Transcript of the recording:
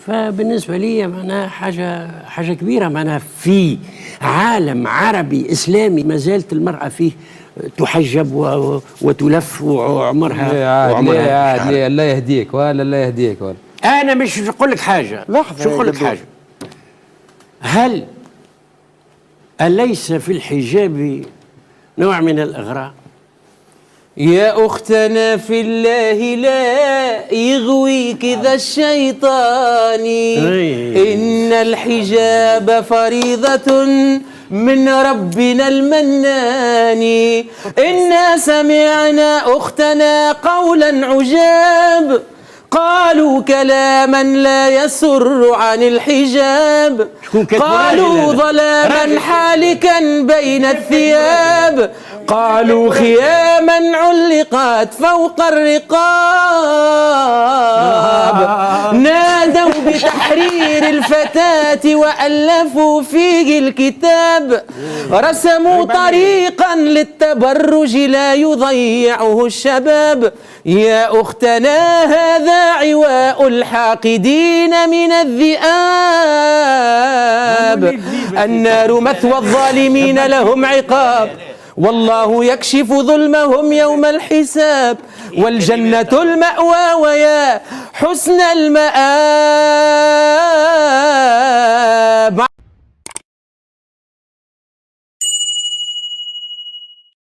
فبالنسبة لي معناها حاجة كبيرة، معناها في عالم عربي إسلامي ما زالت المرأة فيه تحجب وتلف وعمرها ليه الله يهديك ولا الله يهديك ولا. أنا مش نقول لك حاجة، لحظة، شو نقول لك حاجة، هل أليس في الحجاب نوع من الإغراء؟ يا أختنا في الله لا يغويك ذا الشيطان، إن الحجاب فريضة من ربنا المنان. إنا سمعنا أختنا قولا عجاب، قالوا كلاما لا يسر عن الحجاب، قالوا ظلاما حالكا بين الثياب، قالوا خياما علقت فوق الرقاب، نادوا بتحرير الفتاة وألفوا فيه الكتاب، رسموا طريقا للتبرج لا يضيعه الشباب. يا أختنا هذا عواء الحاقدين من الذئاب، النار مثوى الظالمين لهم عقاب، والله يكشف ظلمهم يوم الحساب، والجنة المأوى ويا حسن المآب.